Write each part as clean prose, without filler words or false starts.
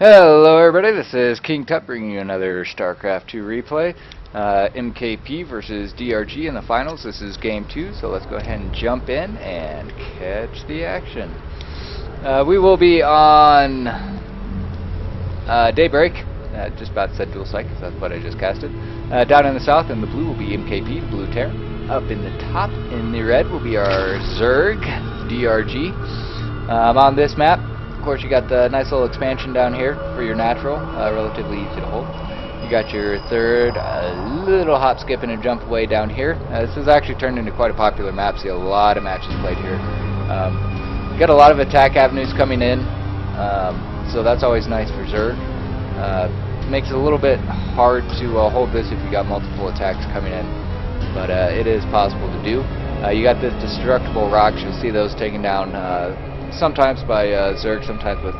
Hello everybody, this is King Tut bringing you another StarCraft 2 replay. MKP versus DRG in the finals. This is game 2, so let's go ahead and jump in and catch the action. We will be on Daybreak, just about said dual strike, because that's what I just casted. Down in the south, in the blue will be MKP, the blue Terran. Up in the top, in the red, will be our Zerg, DRG. On this map, of course, you got the nice little expansion down here for your natural, relatively easy to hold. You got your third, little hop, skip, and a jump away down here. This has actually turned into quite a popular map. See a lot of matches played here. You got a lot of attack avenues coming in, so that's always nice for Zerg. Makes it a little bit hard to hold this if you got multiple attacks coming in, but it is possible to do. You got the destructible rocks. You'll see those taken down sometimes by Zerg, sometimes with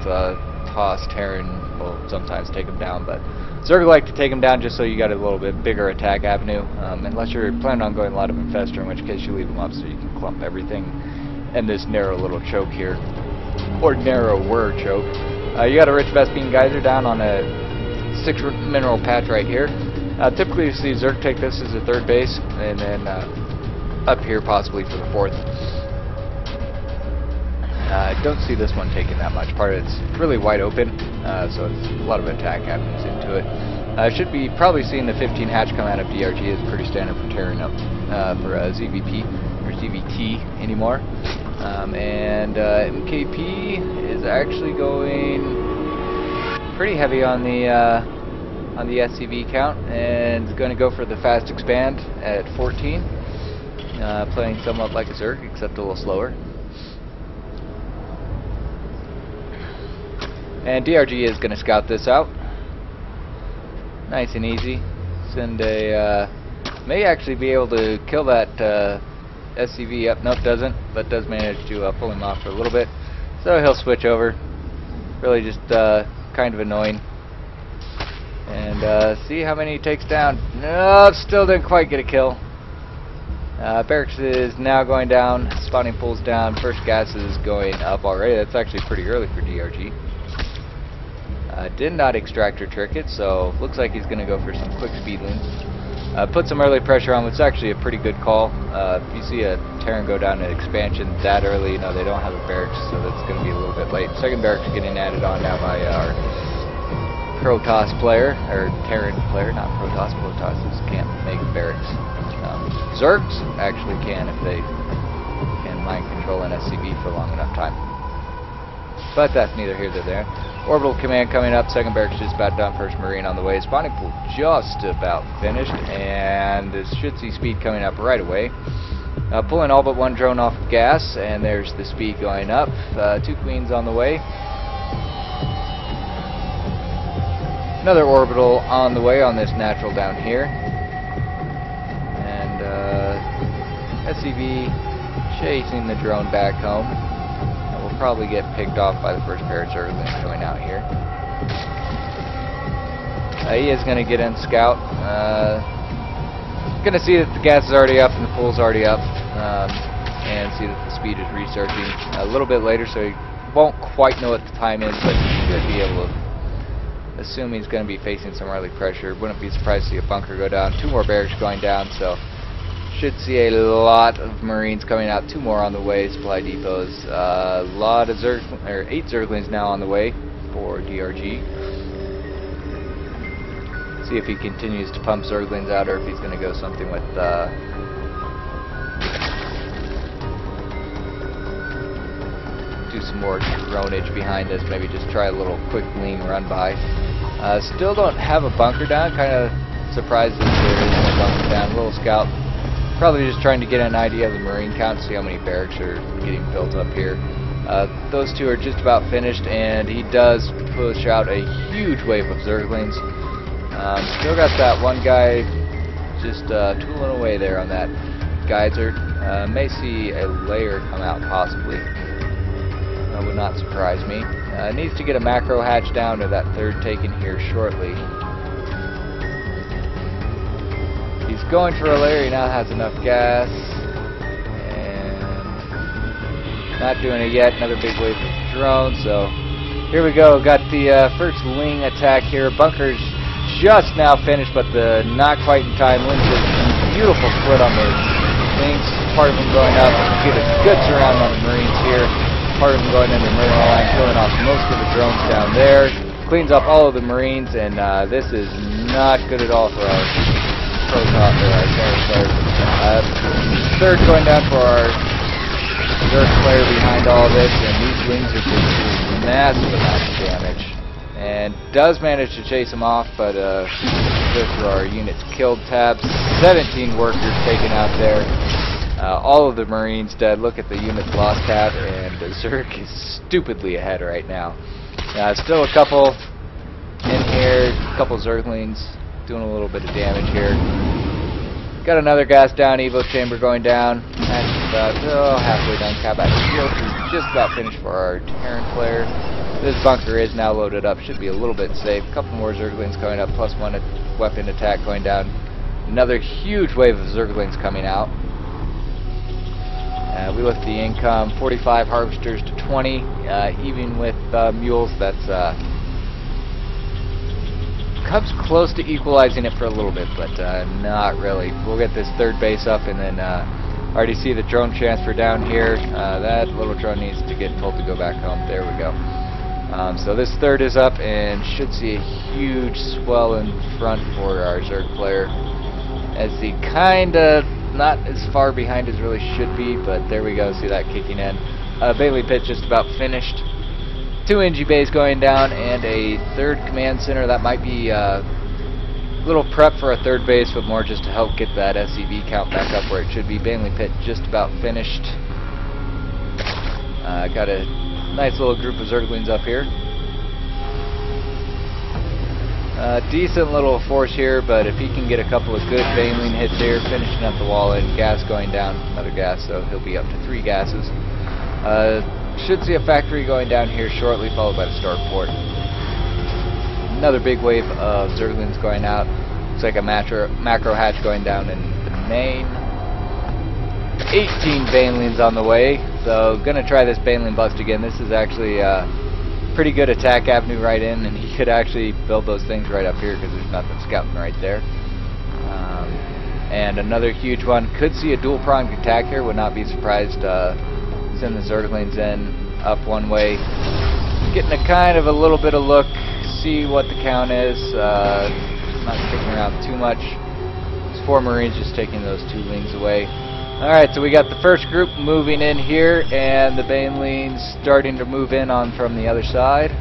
Toss, Terran will sometimes take them down, but Zerg like to take them down just so you got a little bit bigger attack avenue, unless you're planning on going a lot of Infestor, in which case you leave them up so you can clump everything in this narrow little choke here, or narrower choke. You got a rich Vespene Geyser down on a 6 mineral patch right here. Typically you see Zerg take this as a third base, and then up here possibly for the fourth. I don't see this one taking that much. Part of it's really wide open, so it's a lot of attack happens into it. Should be probably seeing the 15 hatch come out of DRG. Is pretty standard for tearing up for ZVP or ZVT anymore. And MKP is actually going pretty heavy on the SCV count, and is going to go for the fast expand at 14. Playing somewhat like a Zerg, except a little slower. And DRG is going to scout this out. Nice and easy. Send a... may actually be able to kill that SCV up. Nope, doesn't. But does manage to pull him off for a little bit. So he'll switch over. Really just kind of annoying. And see how many he takes down. No, still didn't quite get a kill. Barracks is now going down. Spawning pool's down. First gas is going up already. That's actually pretty early for DRG. Did not extract or trick it, so looks like he's going to go for some quick speedlings. Put some early pressure on, which is actually a pretty good call. If you see a Terran go down an expansion that early, you know, they don't have a barracks, so that's going to be a little bit late. Second barracks getting added on now by our Protoss player, or Terran player, not Protoss. Protosses can't make barracks. Zergs actually can if they can mind control an SCV for long enough time. But that's neither here nor there. Orbital command coming up. Second barracks just about done. First Marine on the way. Spawning pool just about finished, and this should see speed coming up right away. Pulling all but one drone off of gas, and there's the speed going up. 2 queens on the way. Another orbital on the way on this natural down here. And SCV chasing the drone back home. Probably get picked off by the first pair of Zerglings going out here. He is going to get in scout. Going to see that the gas is already up and the pool's already up, and see that the speed is researching a little bit later, so he won't quite know what the time is, but he should be able to assume he's going to be facing some early pressure. Wouldn't be surprised to see a bunker go down. 2 more barracks going down, so should see a lot of Marines coming out. 2 more on the way, supply depots. A lot of 8 Zerglings now on the way for DRG. See if he continues to pump Zerglings out, or if he's going to go something with do some more dronage behind us. Maybe just try a little quick lean run by. Still don't have a bunker down. Kind of surprised that there isn't a bunker down. Little scout. Probably just trying to get an idea of the Marine count, see how many barracks are getting built up here. Those 2 are just about finished, and he does push out a huge wave of Zerglings. Still got that one guy just tooling away there on that geyser. May see a layer come out possibly. That would not surprise me. Needs to get a macro hatch down to that third taken here shortly. He's going for a layer. He now has enough gas, and not doing it yet. Another big wave of drones, so Here we go. Got the first wing attack here. Bunker's just now finished, but not quite in time. Wins a beautiful split on those wings. Part of them going up. Get a good surround on the Marines here. Part of them going into the Marine line, killing off most of the drones down there. Cleans up all of the Marines, and this is not good at all for our player. Third going down for our Zerg player behind all of this, and these wings are just doing massive amounts of damage. And does manage to chase him off, but go through our units killed tabs. 17 workers taken out there. All of the Marines dead. Look at the units lost tab, and the Zerg is stupidly ahead right now. Still a couple in here, a couple Zerglings doing a little bit of damage here. Got another gas down, Evo chamber going down. That's about halfway done. Combat shield is just about finished for our Terran player. This bunker is now loaded up, should be a little bit safe. A couple more Zerglings coming up, plus one weapon attack going down. Another huge wave of Zerglings coming out. We lift the income, 45 harvesters to 20, even with mules. That's comes close to equalizing it for a little bit, but not really. We'll get this third base up, and then already see the drone transfer down here. That little drone needs to get told to go back home. There we go. So this third is up, and should see a huge swell in front for our Zerg player, as he kinda not as far behind as really should be, but there we go. See that kicking in. Bailey pit just about finished. 2 NG bays going down, and a third command center. That might be a little prep for a third base, but more just to help get that SCV count back up where it should be. Bailey pit just about finished. Got a nice little group of Zerglings up here. Decent little force here, but if he can get a couple of good Baneling hits here, finishing up the wall, and gas going down, another gas, so he'll be up to 3 gases. Should see a factory going down here shortly, followed by the starport. Another big wave of Zerglings going out. Looks like a macro hatch going down in the main. 18 Banelings on the way, so gonna try this Baneling bust again. This is actually a pretty good attack avenue right in, and he could actually build those things right up here because there's nothing scouting right there. And another huge one. Could see a dual pronged attack here. Would not be surprised. Send the Zerglings in up one way. Getting a kind of a little bit of look. See what the count is. Not sticking around too much. There's 4 Marines just taking those 2 wings away. Alright, so we got the first group moving in here, and the Banelings starting to move in on from the other side.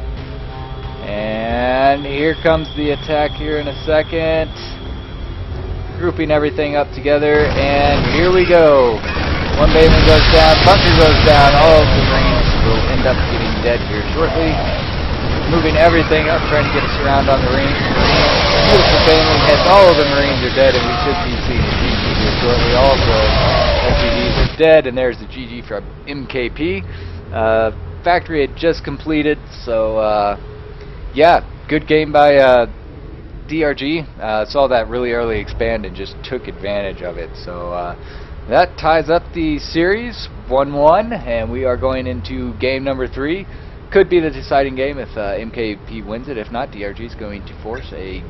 And here comes the attack here in a second. Grouping everything up together, and here we go. One Baneling goes down, bunker goes down, all of the Marines will end up getting dead here shortly. Moving everything up, trying to get a surround on the Marines. Beautiful Baneling hits, all of the Marines are dead, and we should be seeing a GG here shortly. All of the SCVs are dead, and there's the GG from MKP. Factory had just completed, so yeah, good game by DRG. Saw that really early expand and just took advantage of it. So that ties up the series 1-1, and we are going into game number 3. Could be the deciding game if MKP wins it. If not, DRG is going to force a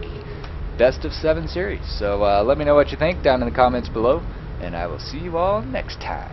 best of 7 series. So let me know what you think down in the comments below, and I will see you all next time.